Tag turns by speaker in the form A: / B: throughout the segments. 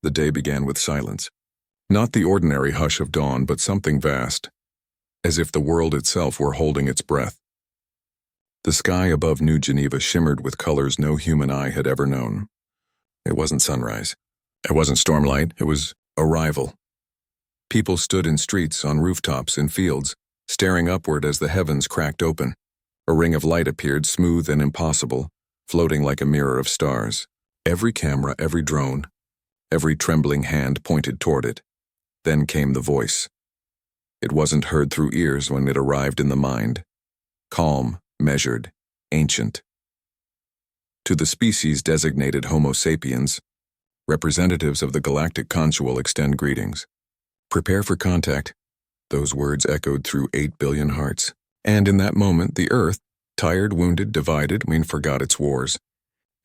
A: The day began with silence. Not the ordinary hush of dawn, but something vast, as if the world itself were holding its breath. The sky above New Geneva shimmered with colors no human eye had ever known. It wasn't sunrise. It wasn't stormlight. It was arrival. People stood in streets, on rooftops, in fields, staring upward as the heavens cracked open. A ring of light appeared, smooth and impossible, floating like a mirror of stars. Every camera, every drone, every trembling hand pointed toward it. Then came the voice. It wasn't heard through ears when it arrived in the mind. Calm, measured, ancient. To the species designated Homo sapiens, representatives of the Galactic Consual extend greetings. Prepare for contact. Those words echoed through 8 billion hearts. And in that moment, the Earth, tired, wounded, divided, forgot its wars.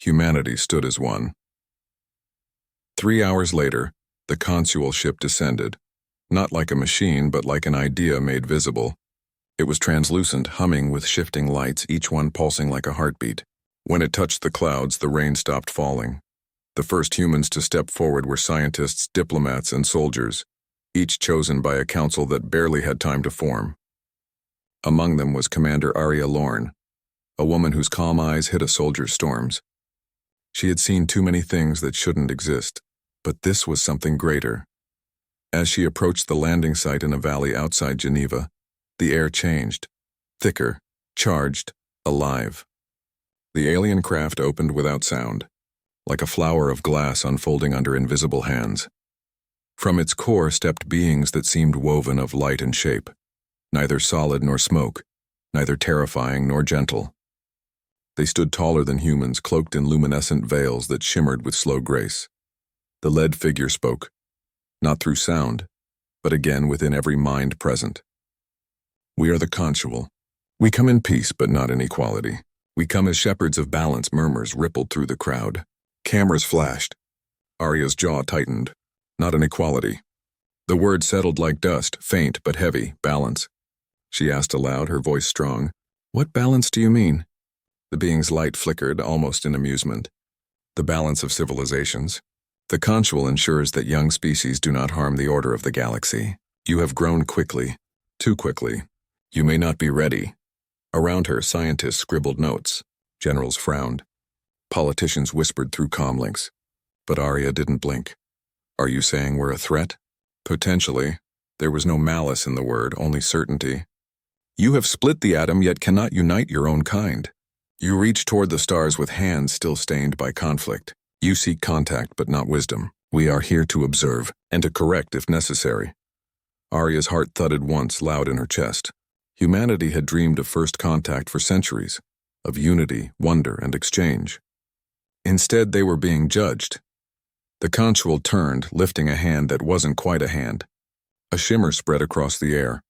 A: Humanity stood as one. 3 hours later, the Consual ship descended, not like a machine, but like an idea made visible. It was translucent, humming with shifting lights, each one pulsing like a heartbeat. When it touched the clouds, the rain stopped falling. The first humans to step forward were scientists, diplomats, and soldiers, each chosen by a council that barely had time to form. Among them was Commander Aria Lorne, a woman whose calm eyes hid a soldier's storms. She had seen too many things that shouldn't exist, but this was something greater. As she approached the landing site in a valley outside Geneva, the air changed, thicker, charged, alive. The alien craft opened without sound, like a flower of glass unfolding under invisible hands. From its core stepped beings that seemed woven of light and shape, neither solid nor smoke, neither terrifying nor gentle. They stood taller than humans, cloaked in luminescent veils that shimmered with slow grace. The lead figure spoke, not through sound, but again within every mind present. We are the Consual. We come in peace, but not in equality. We come as shepherds of balance. Murmurs rippled through the crowd. Cameras flashed. Aria's jaw tightened. Not an equality. The word settled like dust, faint but heavy. Balance. She asked aloud, her voice strong. What balance do you mean? The being's light flickered, almost in amusement. The balance of civilizations. The Consual ensures that young species do not harm the order of the galaxy. You have grown quickly. Too quickly. You may not be ready. Around her, scientists scribbled notes. Generals frowned. Politicians whispered through comlinks. But Aria didn't blink. Are you saying we're a threat? Potentially. There was no malice in the word, only certainty. You have split the atom, yet cannot unite your own kind. You reach toward the stars with hands still stained by conflict. You seek contact, but not wisdom. We are here to observe, and to correct if necessary. Aria's heart thudded once, loud in her chest. Humanity had dreamed of first contact for centuries, of unity, wonder, and exchange. Instead, they were being judged. The Consual turned, lifting a hand that wasn't quite a hand. A shimmer spread across the air,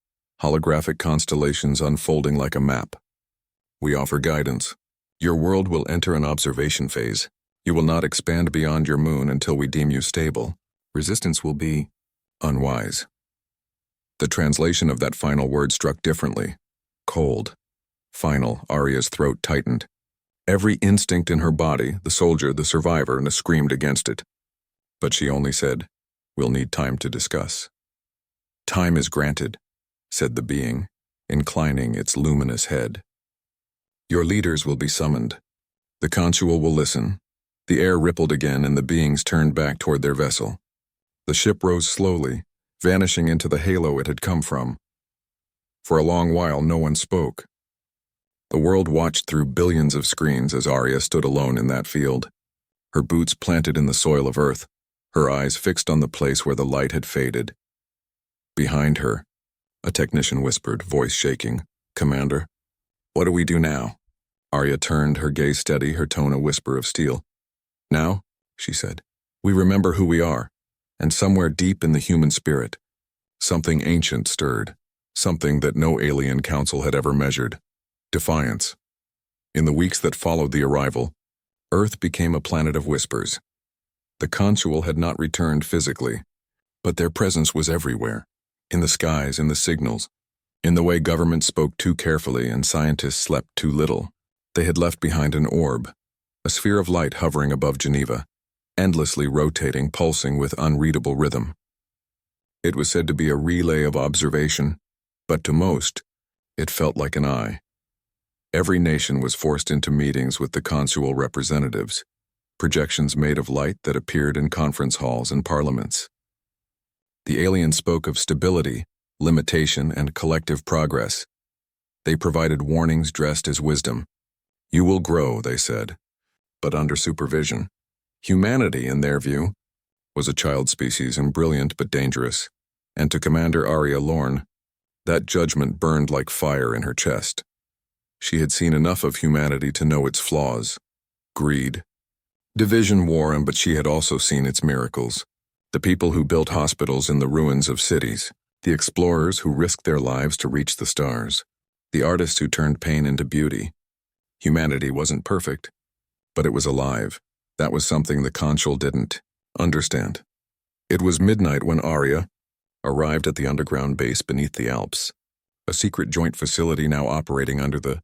A: holographic constellations unfolding like a map. We offer guidance. Your world will enter an observation phase. You will not expand beyond your moon until we deem you stable. Resistance will be unwise. The translation of that final word struck differently. Cold. Final. Aria's throat tightened. Every instinct in her body, the soldier, the survivor, screamed against it. But she only said, "We'll need time to discuss." "Time is granted," said the being, inclining its luminous head. "Your leaders will be summoned. The Consual will listen." The air rippled again, and the beings turned back toward their vessel. The ship rose slowly, vanishing into the halo it had come from. For a long while, no one spoke. The world watched through billions of screens as Aria stood alone in that field, her boots planted in the soil of Earth, her eyes fixed on the place where the light had faded. Behind her, a technician whispered, voice shaking, "Commander, what do we do now?" Aria turned, her gaze steady, her tone a whisper of steel. "Now," she said, "we remember who we are, and somewhere deep in the human spirit, something ancient stirred, something that no alien council had ever measured. Defiance. In the weeks that followed the arrival, Earth became a planet of whispers. The Consual had not returned physically, but their presence was everywhere, in the skies, in the signals, in the way governments spoke too carefully and scientists slept too little. They had left behind an orb, a sphere of light hovering above Geneva, endlessly rotating, pulsing with unreadable rhythm. It was said to be a relay of observation, but to most, it felt like an eye. Every nation was forced into meetings with the consual representatives, projections made of light that appeared in conference halls and parliaments. The aliens spoke of stability, limitation, and collective progress. They provided warnings dressed as wisdom. You will grow, they said, but under supervision. Humanity, in their view, was a child species and brilliant but dangerous, and to Commander Aria Lorne, that judgment burned like fire in her chest. She had seen enough of humanity to know its flaws, greed, division, war, but she had also seen its miracles. The people who built hospitals in the ruins of cities, the explorers who risked their lives to reach the stars, the artists who turned pain into beauty. Humanity wasn't perfect, but it was alive. That was something the consul didn't understand. It was midnight when Aria arrived at the underground base beneath the Alps, a secret joint facility now operating under the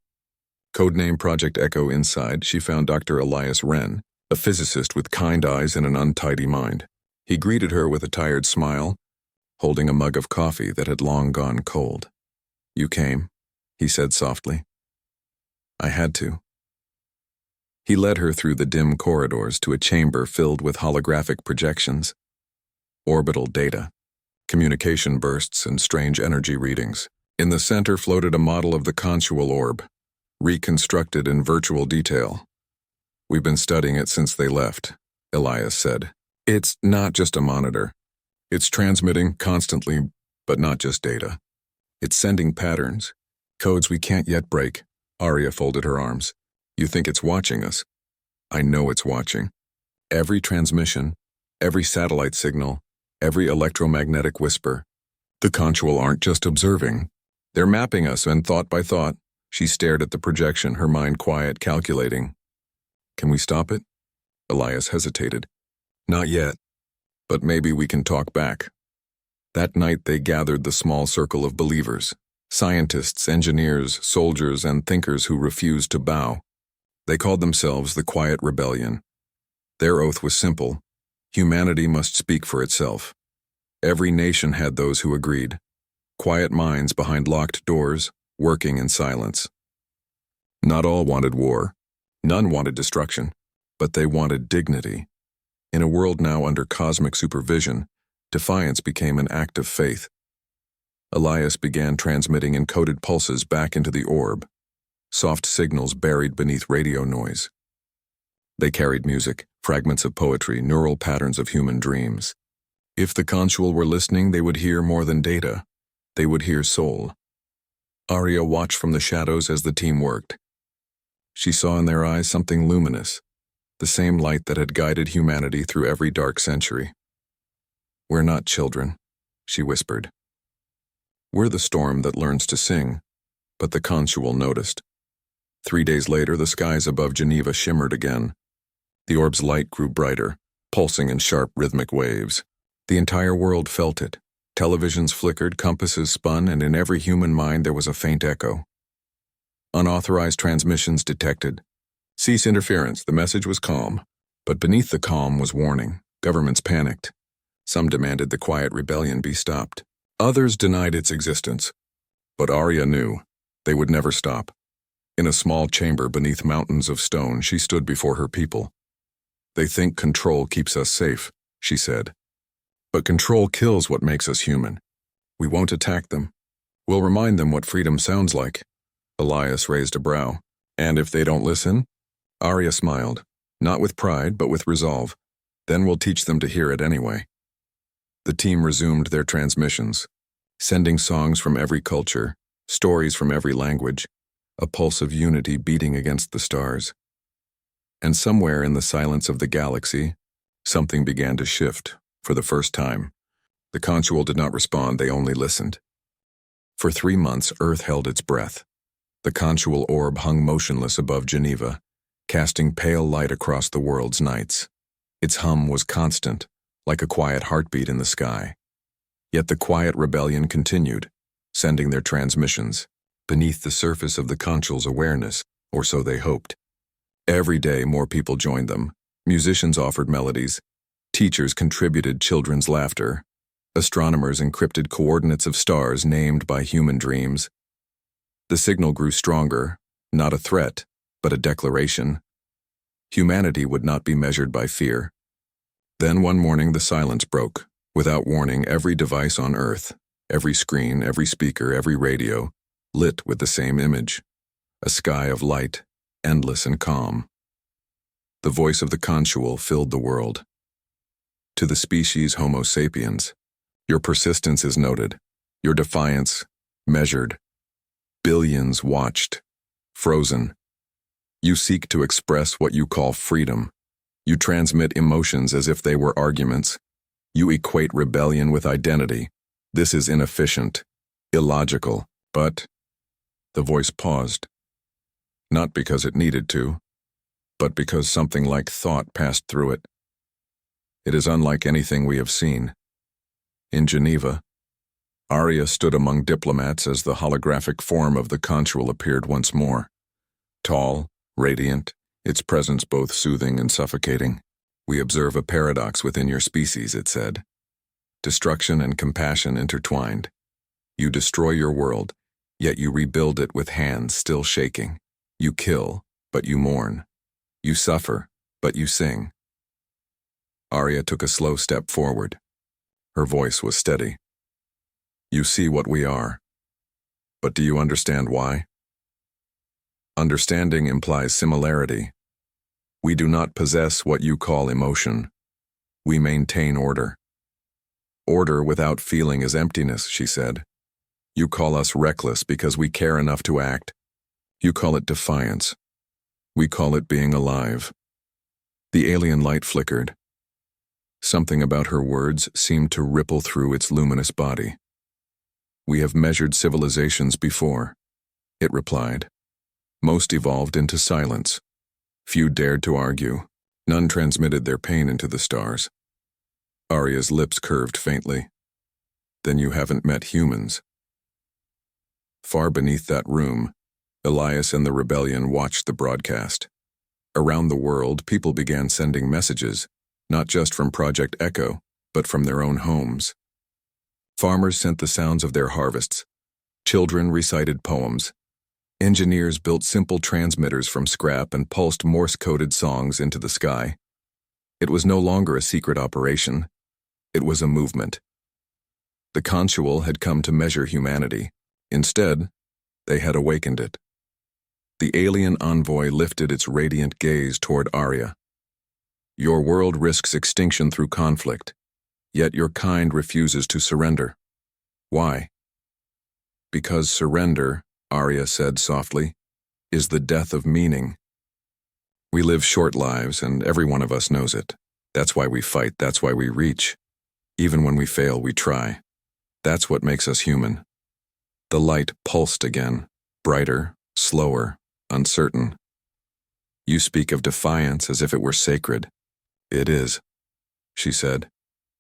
A: codename Project Echo. Inside, she found Dr. Elias Wren, a physicist with kind eyes and an untidy mind. He greeted her with a tired smile, holding a mug of coffee that had long gone cold. "You came," he said softly. "I had to." He led her through the dim corridors to a chamber filled with holographic projections, orbital data, communication bursts, and strange energy readings. In the center floated a model of the consual orb, reconstructed in virtual detail. "We've been studying it since they left," Elias said. "It's not just a monitor. It's transmitting constantly, but not just data. It's sending patterns, codes we can't yet break." Aria folded her arms. "You think it's watching us? I know it's watching. Every transmission, every satellite signal, every electromagnetic whisper. The consual aren't just observing. They're mapping us, and thought by thought." She stared at the projection, her mind quiet, calculating. "Can we stop it?" Elias hesitated. "Not yet, but maybe we can talk back." That night they gathered the small circle of believers, scientists, engineers, soldiers, and thinkers who refused to bow. They called themselves the Quiet Rebellion. Their oath was simple: humanity must speak for itself. Every nation had those who agreed. Quiet minds behind locked doors, working in silence. Not all wanted war. None wanted destruction. But they wanted dignity. In a world now under cosmic supervision, defiance became an act of faith. Elias began transmitting encoded pulses back into the orb, soft signals buried beneath radio noise. They carried music, fragments of poetry, neural patterns of human dreams. If the consual were listening, they would hear more than data. They would hear soul. Aria watched from the shadows as the team worked. She saw in their eyes something luminous, the same light that had guided humanity through every dark century. "We're not children," she whispered. "We're the storm that learns to sing," but the consual noticed. 3 days later, the skies above Geneva shimmered again. The orb's light grew brighter, pulsing in sharp rhythmic waves. The entire world felt it. Televisions flickered, compasses spun, and in every human mind there was a faint echo. Unauthorized transmissions detected. "Cease interference." The message was calm, but beneath the calm was warning. Governments panicked. Some demanded the Quiet Rebellion be stopped. Others denied its existence. But Aria knew they would never stop. In a small chamber beneath mountains of stone, she stood before her people. "They think control keeps us safe," she said. "But control kills what makes us human. We won't attack them. We'll remind them what freedom sounds like." Elias raised a brow. "And if they don't listen?" Aria smiled, not with pride, but with resolve. "Then we'll teach them to hear it anyway." The team resumed their transmissions, sending songs from every culture, stories from every language, a pulse of unity beating against the stars. And somewhere in the silence of the galaxy, something began to shift, for the first time. The consual did not respond, they only listened. For 3 months, Earth held its breath. The consual orb hung motionless above Geneva, casting pale light across the world's nights. Its hum was constant, like a quiet heartbeat in the sky. Yet the Quiet Rebellion continued, sending their transmissions, beneath the surface of the consul's awareness, or so they hoped. Every day more people joined them, Musicians offered melodies. Teachers contributed children's laughter. Astronomers encrypted coordinates of stars named by human dreams. The signal grew stronger, not a threat, but a declaration. Humanity would not be measured by fear. Then one morning the silence broke. Without warning, every device on Earth, every screen, every speaker, every radio, lit with the same image. A sky of light, endless and calm. The voice of the Consual filled the world. To the species Homo sapiens, your persistence is noted, your defiance measured. Billions watched, frozen. You seek to express what you call freedom. You transmit emotions as if they were arguments. You equate rebellion with identity. This is inefficient, illogical, but the voice paused. Not because it needed to, but because something like thought passed through it. It is unlike anything we have seen. In Geneva, Aria stood among diplomats as the holographic form of the Consual appeared once more. Tall, radiant, its presence both soothing and suffocating. We observe a paradox within your species, it said. Destruction and compassion intertwined. You destroy your world, yet you rebuild it with hands still shaking. You kill, but you mourn. You suffer, but you sing. Aria took a slow step forward. Her voice was steady. You see what we are. But do you understand why? Understanding implies similarity. We do not possess what you call emotion. We maintain order. Order without feeling is emptiness, she said. You call us reckless because we care enough to act. You call it defiance. We call it being alive. The alien light flickered. Something about her words seemed to ripple through its luminous body. We have measured civilizations before, it replied. Most evolved into silence. Few dared to argue. None transmitted their pain into the stars. Aria's lips curved faintly. Then you haven't met humans. Far beneath that room, Elias and the rebellion watched the broadcast. Around the world, people began sending messages, not just from Project Echo, but from their own homes. Farmers sent the sounds of their harvests. Children recited poems. Engineers built simple transmitters from scrap and pulsed Morse-coded songs into the sky. It was no longer a secret operation. It was a movement. The Consual had come to measure humanity. Instead, they had awakened it. The alien envoy lifted its radiant gaze toward Aria. Your world risks extinction through conflict, yet your kind refuses to surrender. Why? Because surrender, Aria said softly, is the death of meaning. We live short lives, and every one of us knows it. That's why we fight, that's why we reach. Even when we fail, we try. That's what makes us human. The light pulsed again, brighter, slower, uncertain. You speak of defiance as if it were sacred. It is, she said.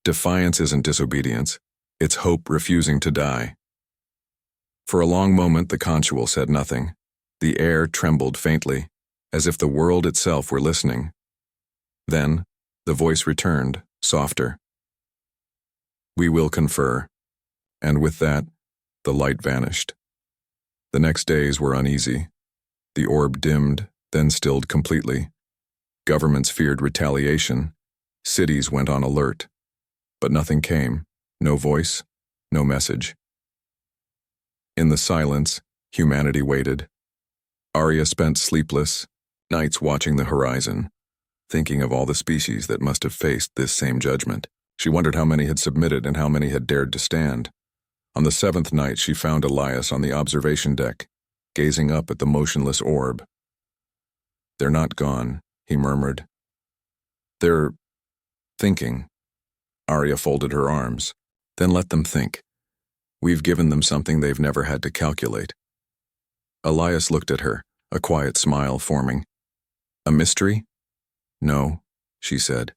A: Defiance isn't disobedience. It's hope refusing to die. For a long moment, the Consual said nothing. The air trembled faintly, as if the world itself were listening. Then, the voice returned, softer. We will confer. And with that, the light vanished. The next days were uneasy. The orb dimmed, then stilled completely. Governments feared retaliation. Cities went on alert. But nothing came. No voice, no message. In the silence, humanity waited. Aria spent sleepless nights watching the horizon, thinking of all the species that must have faced this same judgment. She wondered how many had submitted and how many had dared to stand. On the 7th night, she found Elias on the observation deck, gazing up at the motionless orb. They're not gone, he murmured. They're thinking. Aria folded her arms. Then let them think. We've given them something they've never had to calculate. Elias looked at her, a quiet smile forming. A mystery? No, she said.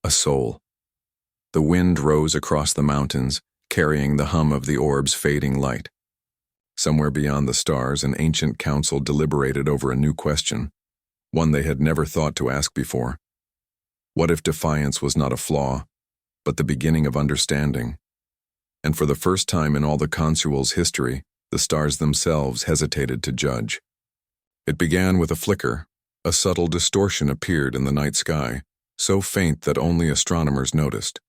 A: A soul. The wind rose across the mountains, carrying the hum of the orb's fading light. Somewhere beyond the stars, an ancient council deliberated over a new question, one they had never thought to ask before. What if defiance was not a flaw, but the beginning of understanding? And for the first time in all the Consual's history, the stars themselves hesitated to judge. It began with a flicker. A subtle distortion appeared in the night sky, so faint that only astronomers noticed.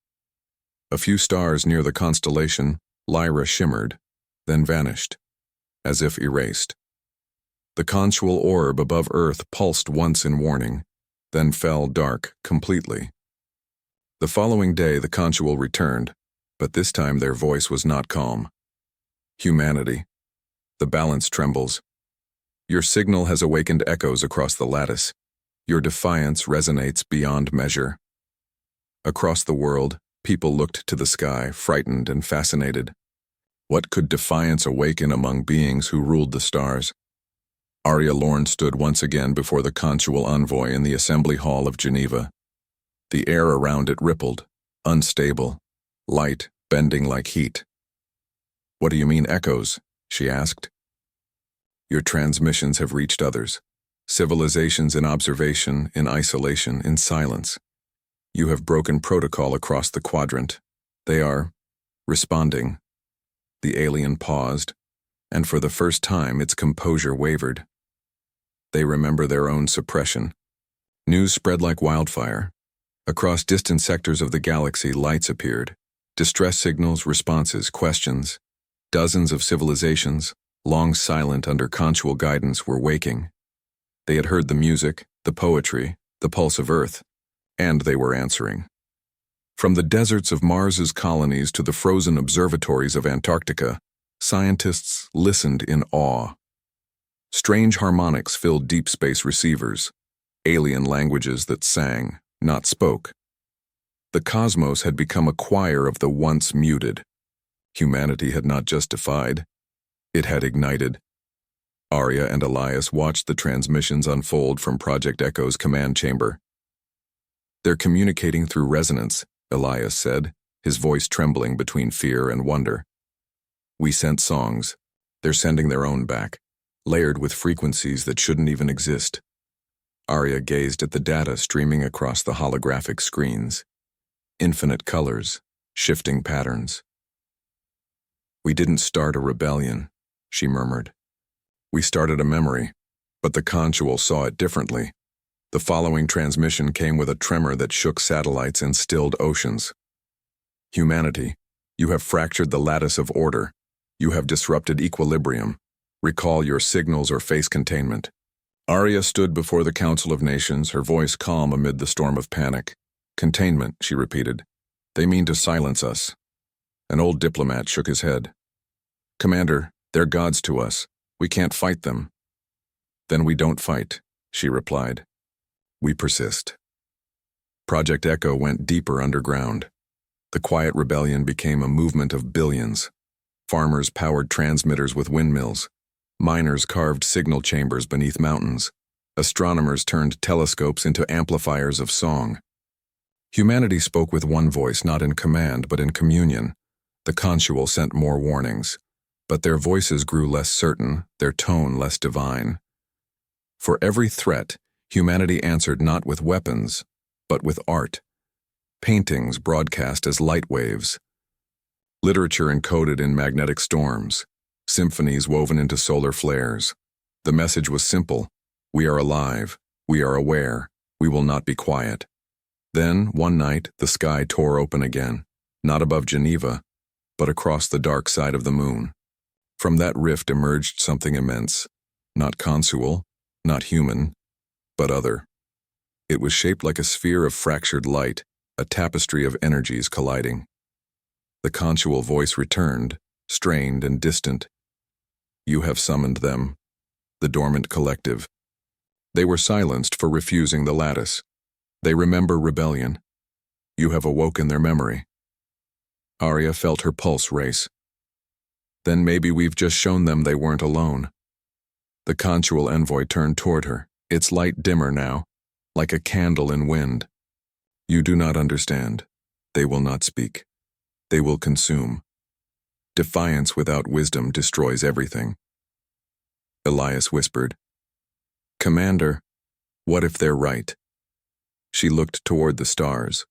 A: A few stars near the constellation, Lyra, shimmered, then vanished, as if erased. The Consual orb above Earth pulsed once in warning, then fell dark completely. The following day the Consual returned, but this time their voice was not calm. Humanity. The balance trembles. Your signal has awakened echoes across the lattice. Your defiance resonates beyond measure. Across the world, people looked to the sky, frightened and fascinated. What could defiance awaken among beings who ruled the stars? Aria Lorne stood once again before the Consual envoy in the Assembly Hall of Geneva. The air around it rippled, unstable, light bending like heat. "What do you mean echoes?" she asked. "Your transmissions have reached others. Civilizations in observation, in isolation, in silence. You have broken protocol across the quadrant. They are responding." The alien paused, and for the first time its composure wavered. They remember their own suppression. News spread like wildfire. Across distant sectors of the galaxy, lights appeared. Distress signals, responses, questions. Dozens of civilizations, long silent under Consual guidance, were waking. They had heard the music, the poetry, the pulse of Earth, and they were answering. From the deserts of Mars's colonies to the frozen observatories of Antarctica, scientists listened in awe. Strange harmonics filled deep space receivers, alien languages that sang, not spoke. The cosmos had become a choir of the once muted. Humanity had not just defied, it had ignited. Aria and Elias watched the transmissions unfold from Project Echo's command chamber. "They're communicating through resonance," Elias said, his voice trembling between fear and wonder. "We sent songs. They're sending their own back, layered with frequencies that shouldn't even exist." Aria gazed at the data streaming across the holographic screens. Infinite colors, shifting patterns. "We didn't start a rebellion," she murmured. "We started a memory, but the Consual saw it differently." The following transmission came with a tremor that shook satellites and stilled oceans. "Humanity, you have fractured the lattice of order. You have disrupted equilibrium. Recall your signals or face containment." Aria stood before the Council of Nations, her voice calm amid the storm of panic. "Containment," she repeated. "They mean to silence us." An old diplomat shook his head. "Commander, they're gods to us. We can't fight them." "Then we don't fight," she replied. "We persist." Project Echo went deeper underground. The quiet rebellion became a movement of billions. Farmers powered transmitters with windmills. Miners carved signal chambers beneath mountains. Astronomers turned telescopes into amplifiers of song. Humanity spoke with one voice, not in command, but in communion. The Consual sent more warnings, but their voices grew less certain, their tone less divine. For every threat, humanity answered not with weapons, but with art. Paintings broadcast as light waves. Literature encoded in magnetic storms. Symphonies woven into solar flares. The message was simple. We are alive. We are aware. We will not be quiet. Then, one night, the sky tore open again, not above Geneva, but across the dark side of the moon. From that rift emerged something immense, not Consual, not human, but other. It was shaped like a sphere of fractured light, a tapestry of energies colliding. The Consual voice returned, strained and distant. "You have summoned them, the dormant collective. They were silenced for refusing the lattice. They remember rebellion. You have awoken their memory." Aria felt her pulse race. "Then maybe we've just shown them they weren't alone." The Consual envoy turned toward her, its light dimmer now, like a candle in wind. "You do not understand. They will not speak. They will consume. Defiance without wisdom destroys everything." Elias whispered, "Commander, what if they're right?" She looked toward the stars,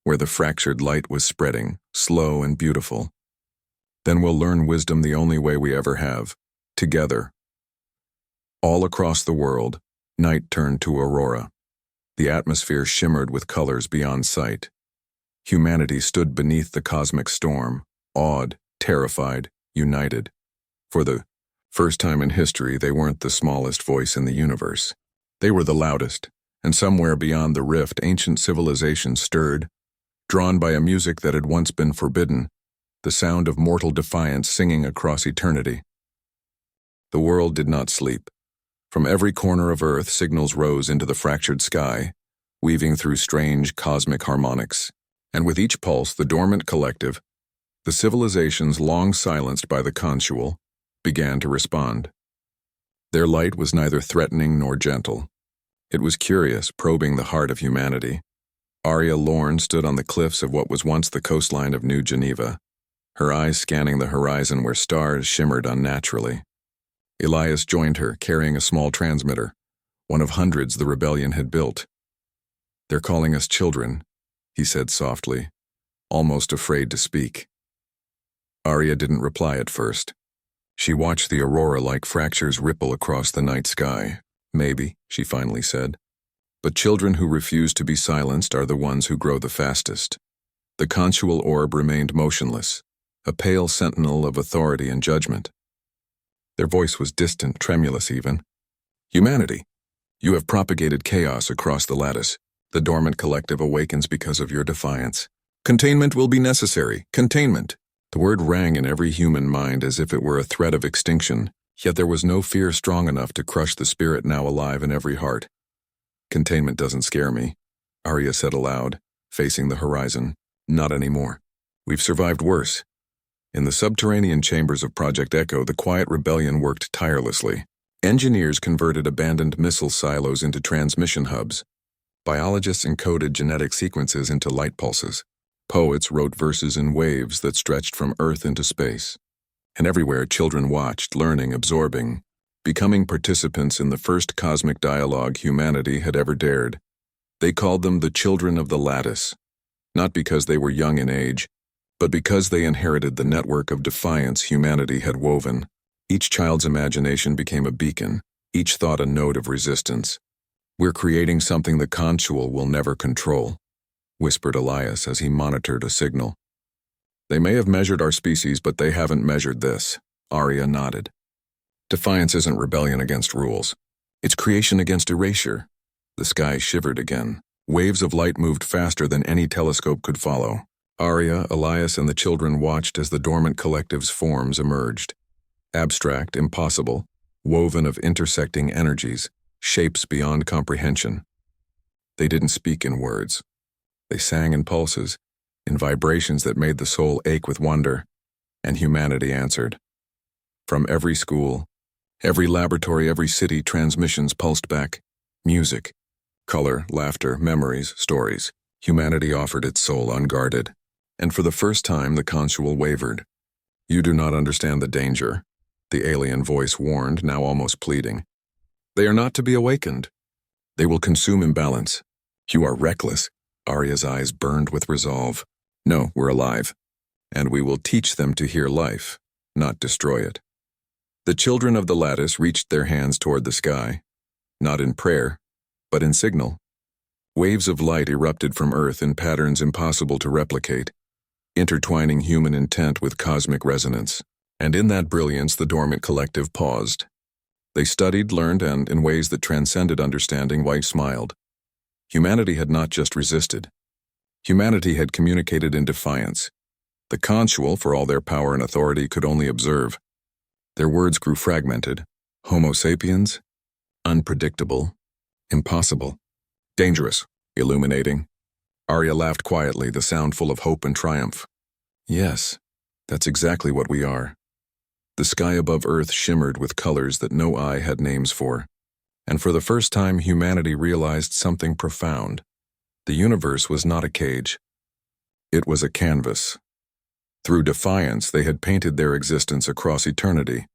A: where the fractured light was spreading, slow and beautiful. Then we'll learn wisdom the only way we ever have, together. All across the world, night turned to aurora. The atmosphere shimmered with colors beyond sight. Humanity stood beneath the cosmic storm, awed, terrified, united. For the first time in history, they weren't the smallest voice in the universe. They were the loudest, and somewhere beyond the rift, ancient civilization stirred, drawn by a music that had once been forbidden, the sound of mortal defiance singing across eternity. The world did not sleep. From every corner of Earth, signals rose into the fractured sky, weaving through strange cosmic harmonics. And with each pulse, the dormant collective, the civilizations long silenced by the Consual, began to respond. Their light was neither threatening nor gentle. It was curious, probing the heart of humanity. Aria Lorne stood on the cliffs of what was once the coastline of New Geneva, her eyes scanning the horizon where stars shimmered unnaturally. Elias joined her, carrying a small transmitter, one of hundreds the rebellion had built. "They're calling us children," he said softly, almost afraid to speak. Aria didn't reply at first. She watched the aurora-like fractures ripple across the night sky. "Maybe," she finally said. "But children who refuse to be silenced are the ones who grow the fastest." The consual orb remained motionless, a pale sentinel of authority and judgment. Their voice was distant, tremulous even. "Humanity, you have propagated chaos across the lattice. The dormant collective awakens because of your defiance. Containment will be necessary. Containment." The word rang in every human mind as if it were a threat of extinction, yet there was no fear strong enough to crush the spirit now alive in every heart. "Containment doesn't scare me," Aria said aloud, facing the horizon. "Not anymore. We've survived worse." In the subterranean chambers of Project Echo, the quiet rebellion worked tirelessly. Engineers converted abandoned missile silos into transmission hubs. Biologists encoded genetic sequences into light pulses. Poets wrote verses in waves that stretched from Earth into space. And everywhere, children watched, learning, absorbing, becoming participants in the first cosmic dialogue humanity had ever dared. They called them the Children of the Lattice, not because they were young in age, but because they inherited the network of defiance humanity had woven. Each child's imagination became a beacon, each thought a note of resistance. "We're creating something the Consual will never control," whispered Elias as he monitored a signal. "They may have measured our species, but they haven't measured this." Aria nodded. "Defiance isn't rebellion against rules. It's creation against erasure." The sky shivered again. Waves of light moved faster than any telescope could follow. Aria, Elias, and the children watched as the dormant collective's forms emerged. Abstract, impossible, woven of intersecting energies, shapes beyond comprehension. They didn't speak in words. They sang in pulses, in vibrations that made the soul ache with wonder, and humanity answered. From every school, every laboratory, every city, transmissions pulsed back. Music, color, laughter, memories, stories. Humanity offered its soul unguarded. And for the first time, the Consual wavered. "You do not understand the danger," the alien voice warned, now almost pleading. "They are not to be awakened. They will consume imbalance." "You are reckless." Aria's eyes burned with resolve. "No, we're alive. And we will teach them to hear life, not destroy it." The children of the lattice reached their hands toward the sky, not in prayer, but in signal. Waves of light erupted from Earth in patterns impossible to replicate, intertwining human intent with cosmic resonance. And in that brilliance, the dormant collective paused. They studied, learned, and, in ways that transcended understanding, White smiled. Humanity had not just resisted. Humanity had communicated in defiance. The Consual, for all their power and authority, could only observe. Their words grew fragmented. Homo sapiens? Unpredictable. Impossible. Dangerous. Illuminating. Aria laughed quietly, the sound full of hope and triumph. "Yes, that's exactly what we are." The sky above Earth shimmered with colors that no eye had names for. And for the first time, humanity realized something profound. The universe was not a cage. It was a canvas. Through defiance, they had painted their existence across eternity.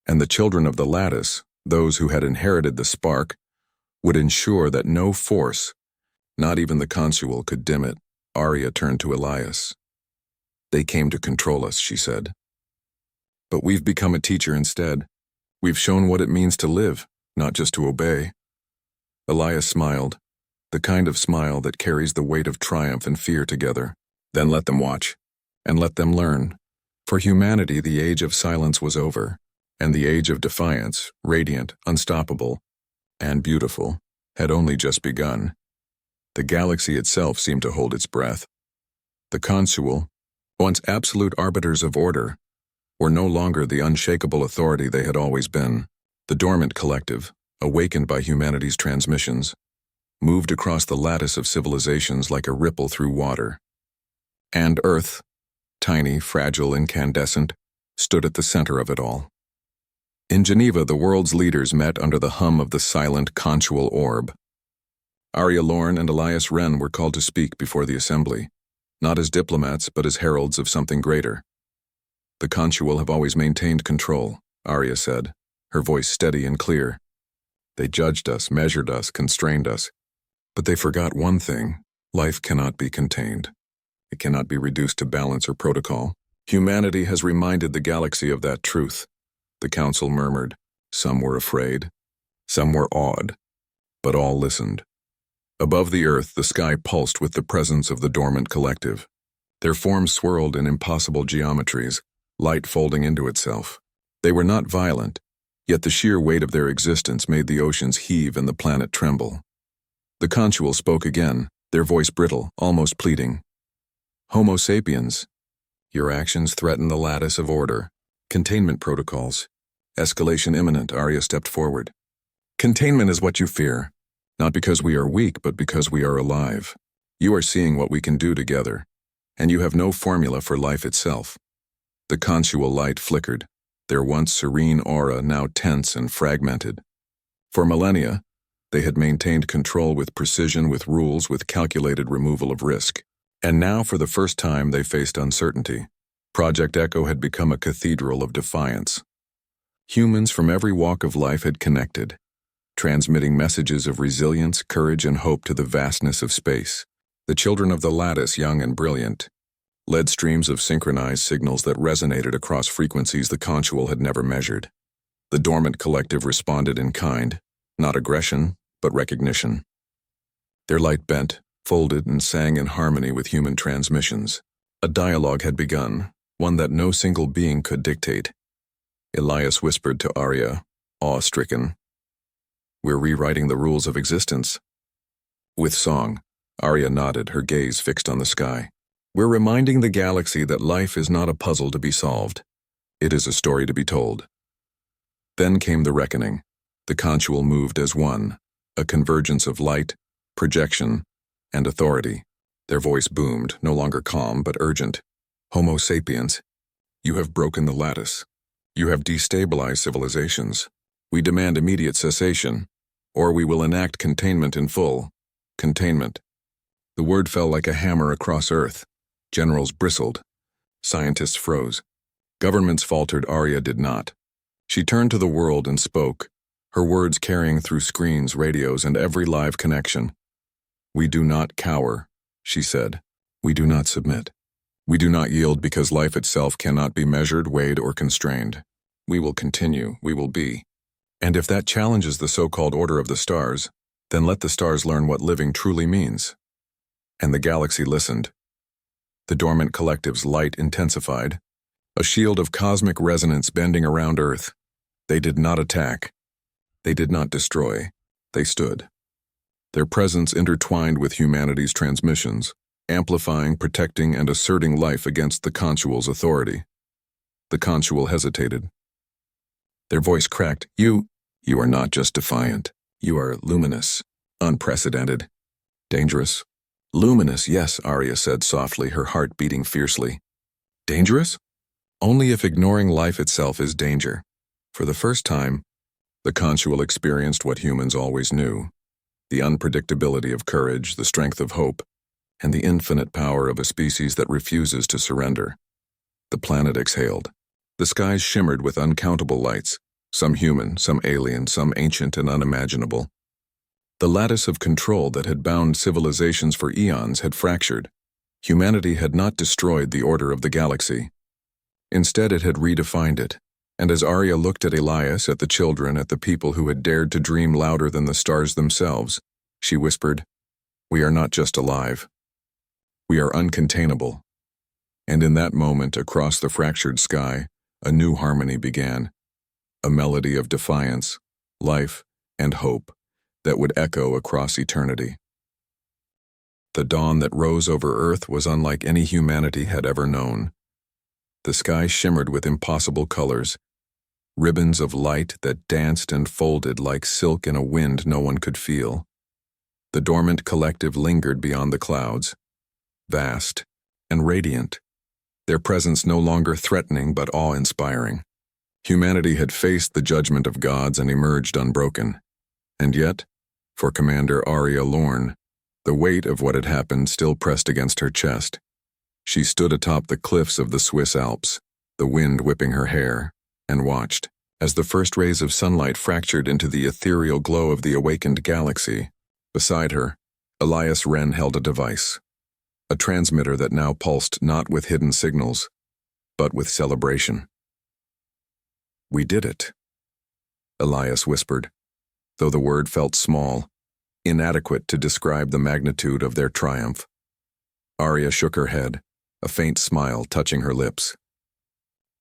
A: And the children of the lattice, those who had inherited the spark, would ensure that no force, Not even the Consual could dim it. Aria turned to Elias. "They came to control us," she said. "But we've become a teacher instead. We've shown what it means to live, not just to obey." Elias smiled, the kind of smile that carries the weight of triumph and fear together. "Then let them watch, and let them learn." For humanity, the age of silence was over, and the age of defiance, radiant, unstoppable, and beautiful, had only just begun. The galaxy itself seemed to hold its breath. The Consual, once absolute arbiters of order, were no longer the unshakable authority they had always been. The dormant collective, awakened by humanity's transmissions, moved across the lattice of civilizations like a ripple through water. And Earth, tiny, fragile, incandescent, stood at the center of it all. In Geneva, the world's leaders met under the hum of the silent consual orb. Aria Lorne and Elias Wren were called to speak before the assembly, not as diplomats but as heralds of something greater. "The Consual have always maintained control," Aria said, her voice steady and clear. "They judged us, measured us, constrained us. But they forgot one thing: life cannot be contained. It cannot be reduced to balance or protocol. Humanity has reminded the galaxy of that truth." The council murmured. Some were afraid. Some were awed. But all listened. Above the earth, the sky pulsed with the presence of the dormant collective. Their forms swirled in impossible geometries, light folding into itself. They were not violent, yet the sheer weight of their existence made the oceans heave and the planet tremble. The Consual spoke again, their voice brittle, almost pleading. "Homo sapiens, your actions threaten the lattice of order. Containment protocols. Escalation imminent." Aria stepped forward. "Containment is what you fear. Not because we are weak, but because we are alive. You are seeing what we can do together, and you have no formula for life itself." The Consual light flickered, their once serene aura now tense and fragmented. For millennia, they had maintained control with precision, with rules, with calculated removal of risk. And now, for the first time, they faced uncertainty. Project Echo had become a cathedral of defiance. Humans from every walk of life had connected, transmitting messages of resilience, courage, and hope to the vastness of space. The children of the lattice, young and brilliant, led streams of synchronized signals that resonated across frequencies the Consual had never measured. The dormant collective responded in kind, not aggression, but recognition. Their light bent, folded, and sang in harmony with human transmissions. A dialogue had begun, one that no single being could dictate. Elias whispered to Aria, awe-stricken, "We're rewriting the rules of existence." With song, Aria nodded, her gaze fixed on the sky. "We're reminding the galaxy that life is not a puzzle to be solved. It is a story to be told." Then came the reckoning. The Consual moved as one, a convergence of light, projection, and authority. Their voice boomed, no longer calm but urgent. "Homo sapiens, you have broken the lattice. You have destabilized civilizations. We demand immediate cessation, or we will enact containment in full." Containment. The word fell like a hammer across Earth. Generals bristled. Scientists froze. Governments faltered. Aria did not. She turned to the world and spoke, her words carrying through screens, radios, and every live connection. "We do not cower," she said. "We do not submit. We do not yield because life itself cannot be measured, weighed, or constrained. We will continue, we will be. And if that challenges the so-called order of the stars, then let the stars learn what living truly means." And the galaxy listened. The dormant collective's light intensified, a shield of cosmic resonance bending around Earth. They did not attack. They did not destroy. They stood. Their presence intertwined with humanity's transmissions, amplifying, protecting, and asserting life against the Consual's authority. The Consual hesitated. Their voice cracked. You are not just defiant. You are luminous, unprecedented, dangerous." "Luminous, yes," Aria said softly, her heart beating fiercely. "Dangerous? Only if ignoring life itself is danger." For the first time, the Consual experienced what humans always knew: the unpredictability of courage, the strength of hope, and the infinite power of a species that refuses to surrender. The planet exhaled. The skies shimmered with uncountable lights, some human, some alien, some ancient and unimaginable. The lattice of control that had bound civilizations for eons had fractured. Humanity had not destroyed the order of the galaxy. Instead, it had redefined it. And as Aria looked at Elias, at the children, at the people who had dared to dream louder than the stars themselves, she whispered, "We are not just alive. We are uncontainable." And in that moment, across the fractured sky, a new harmony began, a melody of defiance, life, and hope that would echo across eternity. The dawn that rose over Earth was unlike any humanity had ever known. The sky shimmered with impossible colors, ribbons of light that danced and folded like silk in a wind no one could feel. The dormant collective lingered beyond the clouds, vast and radiant, their presence no longer threatening but awe-inspiring. Humanity had faced the judgment of gods and emerged unbroken. And yet, for Commander Aria Lorne, the weight of what had happened still pressed against her chest. She stood atop the cliffs of the Swiss Alps, the wind whipping her hair, and watched as the first rays of sunlight fractured into the ethereal glow of the awakened galaxy. Beside her, Elias Wren held a device, a transmitter that now pulsed not with hidden signals, but with celebration. "We did it," Elias whispered, though the word felt small, inadequate to describe the magnitude of their triumph. Aria shook her head, a faint smile touching her lips.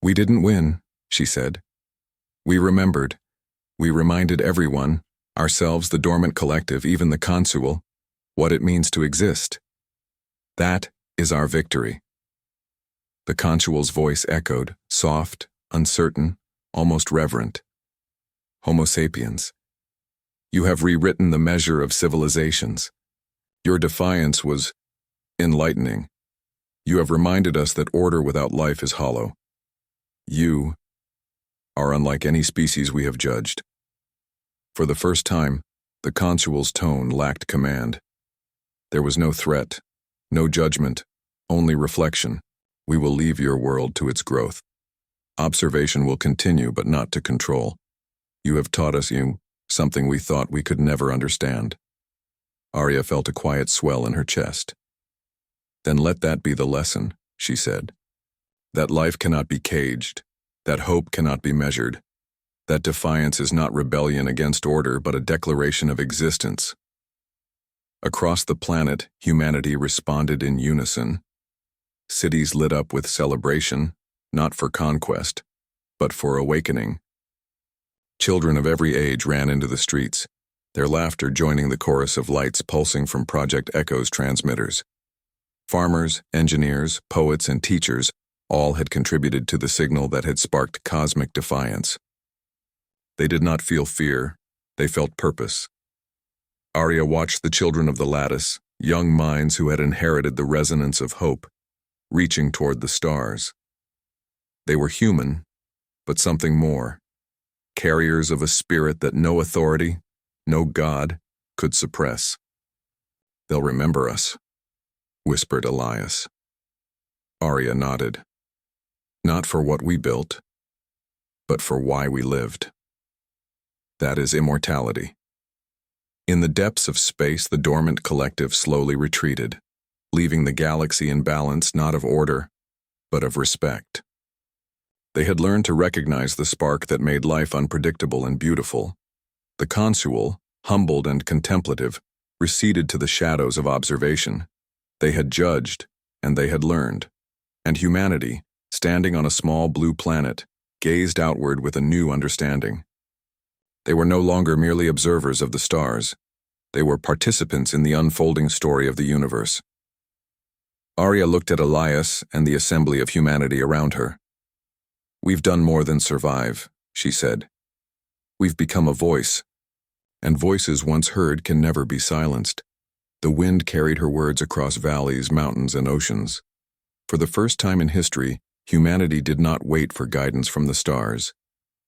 A: "We didn't win," she said. "We remembered. We reminded everyone, ourselves, the dormant collective, even the Consual, what it means to exist. That is our victory." The Consual's voice echoed, soft, uncertain, almost reverent. "Homo sapiens, you have rewritten the measure of civilizations. Your defiance was enlightening. You have reminded us that order without life is hollow. You are unlike any species we have judged." For the first time, the Consual's tone lacked command. There was no threat, no judgment, only reflection. "We will leave your world to its growth. Observation will continue, but not to control. You have taught us something we thought we could never understand." Aria felt a quiet swell in her chest. "Then let that be the lesson," she said. "That life cannot be caged, that hope cannot be measured, that defiance is not rebellion against order but a declaration of existence." Across the planet, humanity responded in unison. Cities lit up with celebration, not for conquest, but for awakening. Children of every age ran into the streets, their laughter joining the chorus of lights pulsing from Project Echo's transmitters. Farmers, engineers, poets, and teachers all had contributed to the signal that had sparked cosmic defiance. They did not feel fear, they felt purpose. Aria watched the children of the lattice, young minds who had inherited the resonance of hope, reaching toward the stars. They were human, but something more, carriers of a spirit that no authority, no god, could suppress. "They'll remember us," whispered Elias. Aria nodded. "Not for what we built, but for why we lived. That is immortality." In the depths of space, the dormant collective slowly retreated, leaving the galaxy in balance not of order, but of respect. They had learned to recognize the spark that made life unpredictable and beautiful. The Consual, humbled and contemplative, receded to the shadows of observation. They had judged, and they had learned. And humanity, standing on a small blue planet, gazed outward with a new understanding. They were no longer merely observers of the stars. They were participants in the unfolding story of the universe. Aria looked at Elias and the assembly of humanity around her. "We've done more than survive," she said. "We've become a voice, and voices once heard can never be silenced." The wind carried her words across valleys, mountains, and oceans. For the first time in history, humanity did not wait for guidance from the stars.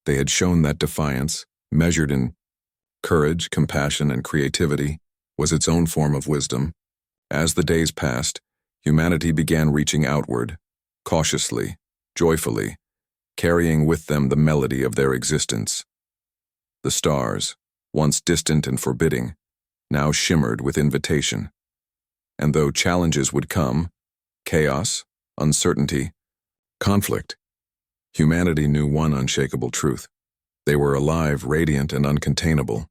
A: They had shown that defiance, measured in courage, compassion, and creativity, was its own form of wisdom. As the days passed, humanity began reaching outward, cautiously, joyfully, carrying with them the melody of their existence. The stars, once distant and forbidding, now shimmered with invitation. And though challenges would come, chaos, uncertainty, conflict, humanity knew one unshakable truth. They were alive, radiant, and uncontainable.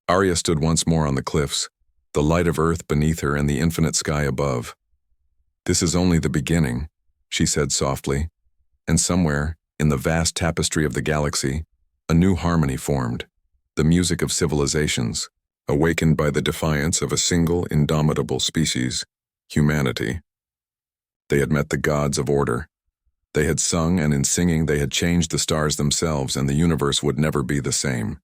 A: Aria stood once more on the cliffs, the light of earth beneath her and the infinite sky above. "This is only the beginning," she said softly, and somewhere, in the vast tapestry of the galaxy, a new harmony formed, the music of civilizations, awakened by the defiance of a single, indomitable species, humanity. They had met the gods of order. They had sung, and in singing they had changed the stars themselves, and the universe would never be the same.